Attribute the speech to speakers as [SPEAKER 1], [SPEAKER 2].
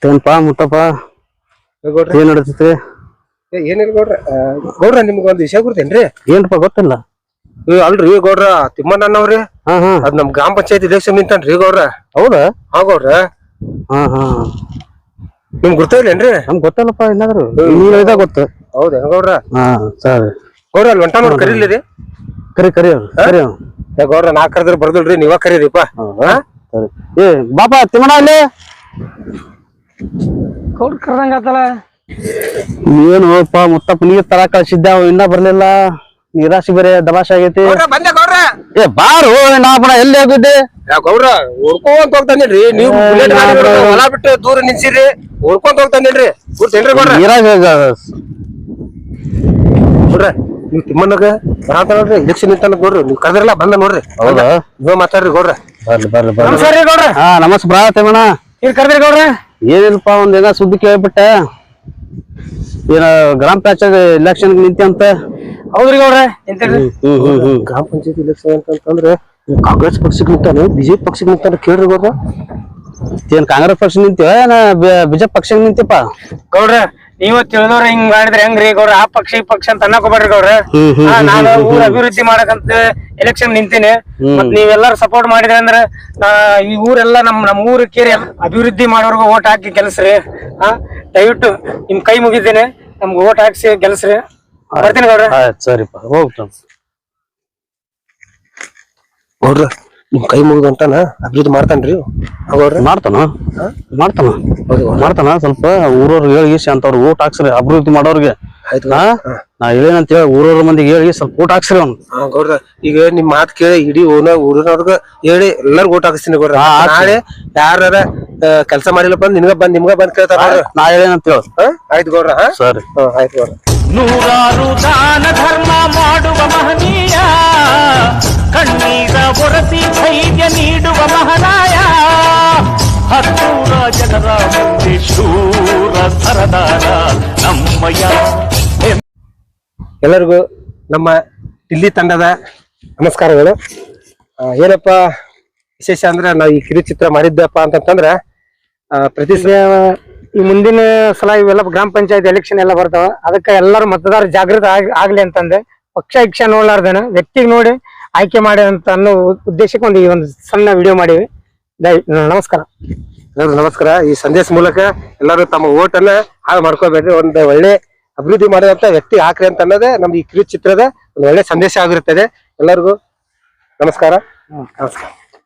[SPEAKER 1] ಏನಪ್ಪಾ ಮುತ್ತಪ್ಪ ಏನ್ ನಡೀತೈತಿ?
[SPEAKER 2] ಏನಿಲ್ಲ ಗೌಡ್ರ ನಿಮ್ಗೊಂದ್ ವಿಷಯ ಗೊತ್ತೇನ್ರಿ?
[SPEAKER 1] ಏನಪ್ಪಾ ಗೊತ್ತಿಲ್ಲ.
[SPEAKER 2] ಅಲ್ರಿ ಗೌಡ್ರ ತಿಮ್ಮಣ್ಣವ್ರಿ ಅದ್ ನಮ್ ಗ್ರಾಮ ಪಂಚಾಯತ್ ಎಲೆಕ್ಷನ್ ನಿಂತನ್ರಿ ಗೌಡ್ರ.
[SPEAKER 1] ಹೌದಾ?
[SPEAKER 2] ಹಾ ಗೌಡ್ರ. ನಿಮ್ಗ್ ಗೊತ್ತಿಲ್ಲೇನ್ರಿ?
[SPEAKER 1] ನಮ್ಗ್ ಗೊತ್ತಲ್ಲಪ್ಪ. ಏನಾದ್ರು ನೀವ್ ಹೇಳಿದಾಗ ಗೊತ್ತ.
[SPEAKER 2] ಹೌದಾ ಗೌಡ್ರ?
[SPEAKER 1] ಸರಿ
[SPEAKER 2] ಗೌಡ್ರ ಅಲ್ಲಿ ಹೊಂಟ ನೋಡಿ ಕರೀಲಿ.
[SPEAKER 1] ಕರಿ
[SPEAKER 2] ಗೌಡ್ರ ನಾ ಕರೆದ್ರೆ ಬರ್ದಲ್ರಿ, ನೀವ ಕರೀರಿಪ್ಪ.
[SPEAKER 1] ಸರಿ. ಏ ಬಾಪ ತಿಮ್ಮಣ್ಣ ಅಲ್ಲಿ
[SPEAKER 3] ಗೌಡ್ರ ಕರ್ದಂಗತ್ತಲ್ಲ.
[SPEAKER 1] ಏನು ಮುತ್ತಪ್ಪ ನೀರ್ ತರ ಕಳ್ಸಿದ್ದ, ಇನ್ನ ಬರ್ಲಿಲ್ಲ. ನಿರಾಶಿ ಬೇರೆ ದಬಾಶೆ ಆಗೈತಿ.
[SPEAKER 2] ಬಂದೆ ಗೌಡ್ರ.
[SPEAKER 1] ಏ ಬಾರು ನಾ ಬಣ ಎಲ್ಲಿ ಹೋಗಿದ್ದೆ?
[SPEAKER 2] ಗೌಡ್ರ ಉಳ್ಕೊಂತ ಹೋಗ್ತಾನೇನ್ರಿ ನೀವು. ಹೊಲ ಬಿಟ್ಟು ದೂರ ನಿಲ್ಸಿರಿ, ಉಳ್ಕೊಂತ ಹೋಗ್ತಾನೇನ್ರಿ. ಗೊತ್ತೇನ್ರಿ ಗೌಡ್ರ? ನೋಡ್ರ ನೀವ್ ತಿಮ್ಮಣ್ಣಗ ನೋಡ್ರಿ ಎಲೆಕ್ಷನ್ ನಿಂತಾನ ಗೌಡ್ರಿ. ನೀವ್ ಕರೆದ್ರಲ್ಲ ಬಂದ ನೋಡ್ರಿ.
[SPEAKER 1] ಹೌದಾ?
[SPEAKER 2] ನೀವ್ ಮಾತಾಡ್ರಿ ಗೌಡ್ರ.
[SPEAKER 3] ನಮಸ್ಕಾರ ಗೌಡ್ರ.
[SPEAKER 1] ನಮಸ್ಕಾರ ಬಾ ತಿಮ್ಮಣ್ಣ.
[SPEAKER 3] ಏನ್ ಕರೆದ್ರಿ ಗೌಡ್ರ?
[SPEAKER 1] ಏನಿಲ್ಪ ಒಂದ್ ಸುದ್ದಿ ಕೇಳ್ಬಿಟ್ಟೆ. ಏನ ಗ್ರಾಮ ಪಂಚಾಯತ್ ಎಲೆಕ್ಷನ್ ನಿಂತಿ ಅಂತ.
[SPEAKER 3] ಹೌದ್ರಿ ಗೌಡ್ರ.
[SPEAKER 2] ಗ್ರಾಮ ಪಂಚಾಯತ್ ಎಲೆಕ್ಷನ್ ಅಂತಂದ್ರೆ ಕಾಂಗ್ರೆಸ್ ಪಕ್ಷಕ್ಕೆ ನಿಂತಾನೆ, ಬಿಜೆಪಿ ಪಕ್ಷಕ್ಕೆ ನಿಂತಾನೆ. ಕೇಳ್ರಿ ಗೌಡ್ರ.
[SPEAKER 1] ಏನ್ ಕಾಂಗ್ರೆಸ್ ಪಕ್ಷ ನಿಂತೀವ ಏನ ಬಿಜೆಪಿ ಪಕ್ಷ ನಿಂತಿಪ್ಪ?
[SPEAKER 3] ಗೌಡ್ರ ನೀವ ತಿಳಿದವ್ರ ಹಿಂಗ್ ಮಾಡಿದ್ರೆ ಹೆಂಗ್ರಿ ಗೌಡ್ರ? ಆ ಪಕ್ಷ ಈ ಪಕ್ಷ ಅಂತ ಅನ್ನಕೋಬೇಡ್ರಿ ಗೌಡ್ರ. ನಾನು ಊರ್ ಅಭಿವೃದ್ಧಿ ಮಾಡಕಂತ ಎಲೆಕ್ಷನ್ ನಿಂತೀನಿ. ಮತ್ ನೀವೆಲ್ಲಾರು ಸಪೋರ್ಟ್ ಮಾಡಿದ್ರೆ ಅಂದ್ರ ಈ ಊರೆಲ್ಲ ನಮ್ ಊರ್ ಕೇರಿ ಅಭಿವೃದ್ಧಿ ಮಾಡೋರ್ಗು ಓಟ್ ಹಾಕಿ ಗೆಲ್ಸ್ರಿ. ದಯವಿಟ್ಟು ನಿಮ್ ಕೈ ಮುಗಿದ್ದೇನೆ, ನಮ್ಗೆ ಓಟ್ ಹಾಕ್ಸಿ ಗೆಲ್ಸ್ರಿ. ಬರ್ತೀನಿ ಗೌಡ್ರ.
[SPEAKER 1] ಸರಿಪ್ಪ ಹೋಗ್ತ
[SPEAKER 2] ಗೌಡ್ರ ನಿಮ್ ಕೈ ಮುಗಿದಂತಾನ ಅಭಿವೃದ್ಧಿ ಮಾಡ್ತಾನ್ರಿ ಗೌಡ್ರ.
[SPEAKER 1] ಮಾಡ್ತಾನ ಸ್ವಲ್ಪ ಊರವ್ರಿಗೆ ಹೇಳಿ ಅಂತವ್ರು ಓಟ್ ಹಾಕ್ಸ್ರಿ. ಅಭಿವೃದ್ಧಿ ಮಾಡೋರ್ಗೆ ನಾ ಹೇಳೇನಂತ ಹೇಳಿ ಊರವ್ರ ಮಂದಿಗೆ ಹೇಳಿ ಸ್ವಲ್ಪ ಓಟ್ ಹಾಕ್ಸ್ರಿ ಅವ್ನು.
[SPEAKER 2] ಗೌಡ್ರ ಈಗ ನಿಮ್ ಮಾತ್ ಕೇಳಿ ಇಡೀ ಊರಿನವ್ರಗ ಹೇಳಿ ಎಲ್ಲಾರು ಓಟ್ ಹಾಕಿಸ್ತೀನಿ ಗೌಡ್ರ. ನಾಳೆ ಯಾರ ಕೆಲ್ಸ ಮಾಡಿಲ್ಲಪ್ಪ ನಿಮ್ಗ ಬಂದ್ ಕೇಳ್ತಾರ.
[SPEAKER 1] ನಾ ಹೇಳೇನಂತ ಹೇಳ.
[SPEAKER 2] ಆಯ್ತು ಗೌಡ್ರ.
[SPEAKER 1] ಸರಿ
[SPEAKER 2] ಆಯ್ತು ಗೌಡ್ರ.
[SPEAKER 4] ನೂರಾರು ದಾನ ಧರ್ಮ ಮಾಡುವ ಮಹನೀಯ, ಕಣ್ಣೀರ ಒರೆಸಿ ಧೈರ್ಯ ನೀಡುವ ಮಹನಾಯ, ಹತ್ತೂರ ಜನರ ಮುಂದೆ ಶೂರ ಸರದಾರ ನಮ್ಮಯ್ಯ.
[SPEAKER 2] ಎಲ್ಲರಿಗೂ ನಮ್ಮ ಟಿಲ್ಲಿ ತಂಡದ ನಮಸ್ಕಾರಗಳು. ಏನಪ್ಪ ವಿಶೇಷ ಅಂದ್ರೆ ನಾವ್ ಈ ಕಿರುಚಿತ್ರ ಮಾಡಿದ್ದಪ್ಪ ಅಂತಂದ್ರ ಪ್ರತಿ
[SPEAKER 3] ಈ ಮುಂದಿನ ಸಲ ಇವೆಲ್ಲ ಗ್ರಾಮ ಪಂಚಾಯತ್ ಎಲೆಕ್ಷನ್ ಎಲ್ಲ ಬರ್ತಾವ. ಅದಕ್ಕೆ ಎಲ್ಲರೂ ಮತದಾರ ಜಾಗೃತ ಆಗ್ಲಿ ಅಂತಂದೆ ಪಕ್ಷ ಇಕ್ಷ ನೋಡ್ಲಾರ್ದೇನ ವ್ಯಕ್ತಿಗೆ ನೋಡಿ ಆಯ್ಕೆ ಮಾಡಿ ಅಂತ ಅನ್ನೋ ಉದ್ದೇಶಕ್ಕೆ ಈ ಒಂದು ಸಣ್ಣ ವಿಡಿಯೋ ಮಾಡಿವಿ. ನಮಸ್ಕಾರ.
[SPEAKER 2] ನಮಸ್ಕಾರ. ಈ ಸಂದೇಶ ಮೂಲಕ ಎಲ್ಲರೂ ತಮ್ಮ ಓಟನ್ನ ಹಾಳು ಮಾಡ್ಕೋಬೇಡ್ರಿ. ಒಂದು ಒಳ್ಳೆ ಅಭಿವೃದ್ಧಿ ಮಾಡುವಂತ ವ್ಯಕ್ತಿ ಹಾಕ್ರಿ ಅಂತ ಅನ್ನೋದೇ ನಮ್ದು ಈ ಕಿರುಚಿತ್ರದ ಒಂದು ಒಳ್ಳೆ ಸಂದೇಶ ಆಗಿರುತ್ತದೆ. ಎಲ್ಲರಿಗೂ ನಮಸ್ಕಾರ.